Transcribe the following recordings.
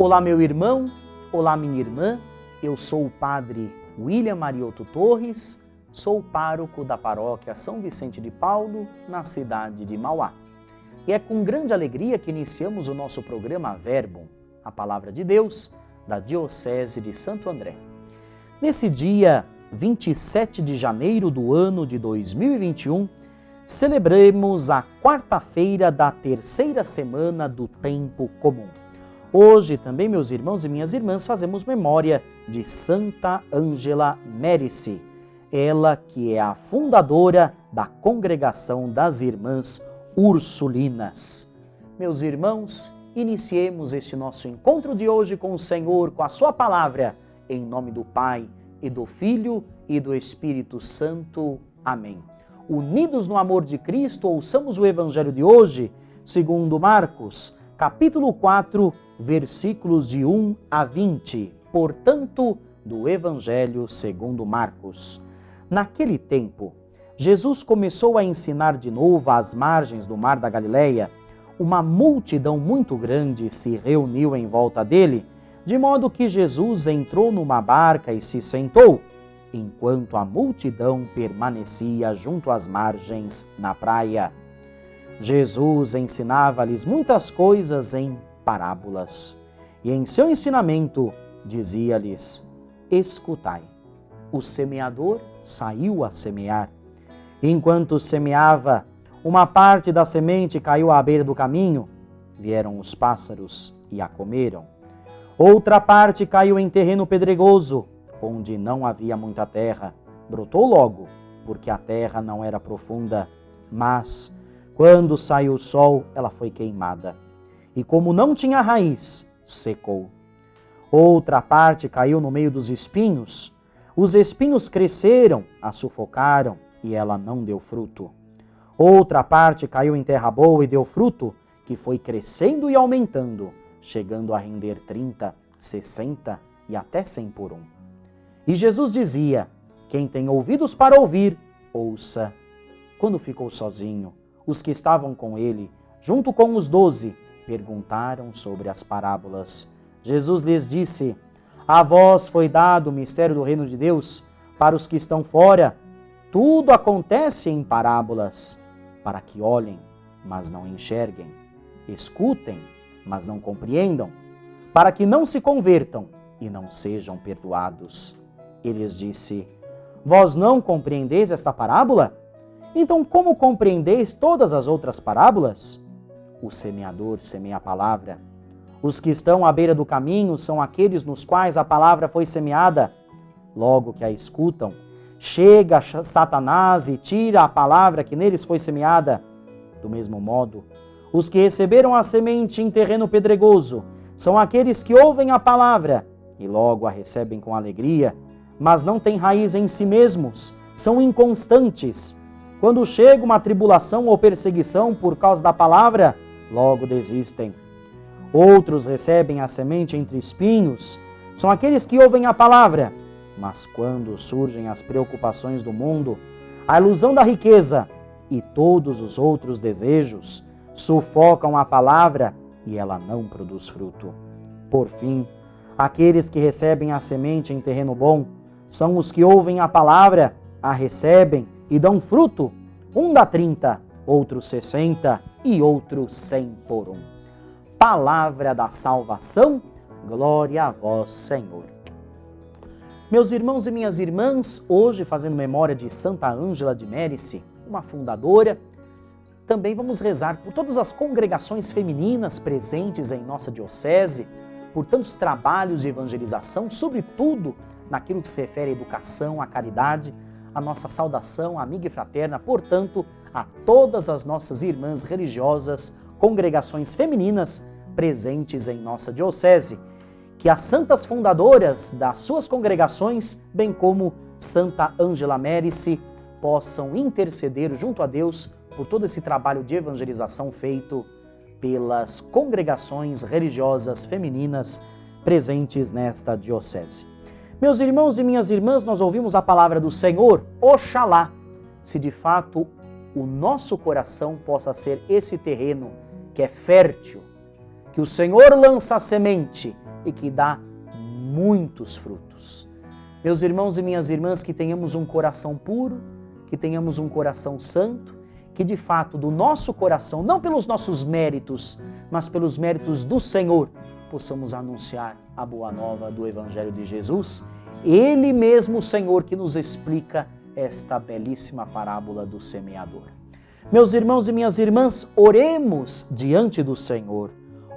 Olá, meu irmão, olá, minha irmã, eu sou o padre William Mariotto Torres, sou pároco da paróquia São Vicente de Paulo, na cidade de Mauá. E é com grande alegria que iniciamos o nosso programa Verbum, a Palavra de Deus, da Diocese de Santo André. Nesse dia 27 de janeiro do ano de 2021, celebremos a quarta-feira da terceira semana do Tempo Comum. Hoje também, meus irmãos e minhas irmãs, fazemos memória de Santa Ângela Mérici, ela que é a fundadora da Congregação das Irmãs Ursulinas. Meus irmãos, iniciemos este nosso encontro de hoje com o Senhor, com a sua palavra, em nome do Pai, e do Filho, e do Espírito Santo. Amém. Unidos no amor de Cristo, ouçamos o Evangelho de hoje, segundo Marcos, capítulo 4, versículos de 1 a 20. Portanto, do Evangelho segundo Marcos. Naquele tempo, Jesus começou a ensinar de novo às margens do mar da Galileia. Uma multidão muito grande se reuniu em volta dele, de modo que Jesus entrou numa barca e se sentou, enquanto a multidão permanecia junto às margens na praia. Jesus ensinava-lhes muitas coisas em parábolas, e em seu ensinamento dizia-lhes: escutai, o semeador saiu a semear. Enquanto semeava, uma parte da semente caiu à beira do caminho, vieram os pássaros e a comeram. Outra parte caiu em terreno pedregoso, onde não havia muita terra. Brotou logo, porque a terra não era profunda, mas quando saiu o sol, ela foi queimada. E como não tinha raiz, secou. Outra parte caiu no meio dos espinhos. Os espinhos cresceram, a sufocaram, e ela não deu fruto. Outra parte caiu em terra boa e deu fruto, que foi crescendo e aumentando, chegando a render 30, 60 e até 100 por um. E Jesus dizia: quem tem ouvidos para ouvir, ouça. Quando ficou sozinho, os que estavam com ele, junto com os 12, perguntaram sobre as parábolas. Jesus lhes disse: a vós foi dado o mistério do reino de Deus, para os que estão fora, tudo acontece em parábolas, para que olhem, mas não enxerguem, escutem, mas não compreendam, para que não se convertam e não sejam perdoados. Ele lhes disse: vós não compreendeis esta parábola? Então como compreendeis todas as outras parábolas? O semeador semeia a palavra. Os que estão à beira do caminho são aqueles nos quais a palavra foi semeada. Logo que a escutam, chega Satanás e tira a palavra que neles foi semeada. Do mesmo modo, os que receberam a semente em terreno pedregoso são aqueles que ouvem a palavra e logo a recebem com alegria, mas não têm raiz em si mesmos, são inconstantes. Quando chega uma tribulação ou perseguição por causa da palavra, logo desistem. Outros recebem a semente entre espinhos, são aqueles que ouvem a palavra, mas quando surgem as preocupações do mundo, a ilusão da riqueza e todos os outros desejos, sufocam a palavra e ela não produz fruto. Por fim, aqueles que recebem a semente em terreno bom são os que ouvem a palavra, a recebem e dão fruto. Um dá 30, outro 60 e outro 100 por um. Palavra da salvação, glória a vós, Senhor. Meus irmãos e minhas irmãs, hoje fazendo memória de Santa Ângela de Mérici, uma fundadora, também vamos rezar por todas as congregações femininas presentes em nossa diocese, por tantos trabalhos de evangelização, sobretudo naquilo que se refere à educação, à caridade, a nossa saudação amiga e fraterna, portanto, a todas as nossas irmãs religiosas, congregações femininas presentes em nossa diocese, que as santas fundadoras das suas congregações, bem como Santa Ângela Mérici, possam interceder junto a Deus por todo esse trabalho de evangelização feito pelas congregações religiosas femininas presentes nesta diocese. Meus irmãos e minhas irmãs, nós ouvimos a palavra do Senhor, oxalá, se de fato o nosso coração possa ser esse terreno que é fértil, que o Senhor lança a semente e que dá muitos frutos. Meus irmãos e minhas irmãs, que tenhamos um coração puro, que tenhamos um coração santo, que de fato do nosso coração, não pelos nossos méritos, mas pelos méritos do Senhor, possamos anunciar a boa nova do Evangelho de Jesus. Ele mesmo, o Senhor, que nos explica esta belíssima parábola do semeador. Meus irmãos e minhas irmãs, oremos diante do Senhor.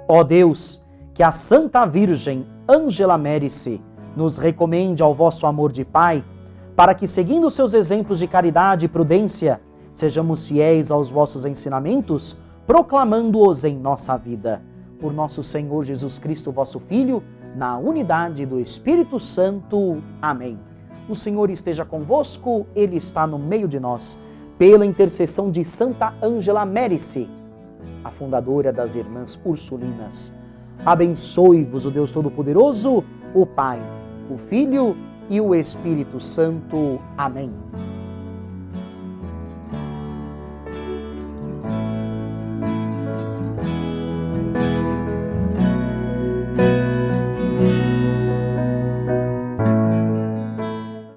Ó Deus, que a Santa Virgem Ângela Mérice nos recomende ao vosso amor de Pai, para que, seguindo seus exemplos de caridade e prudência, sejamos fiéis aos vossos ensinamentos, proclamando-os em nossa vida. Por nosso Senhor Jesus Cristo, vosso Filho, na unidade do Espírito Santo. Amém. O Senhor esteja convosco, Ele está no meio de nós. Pela intercessão de Santa Ângela Mérice, a fundadora das Irmãs Ursulinas, abençoe-vos o Deus Todo-Poderoso, o Pai, o Filho e o Espírito Santo. Amém.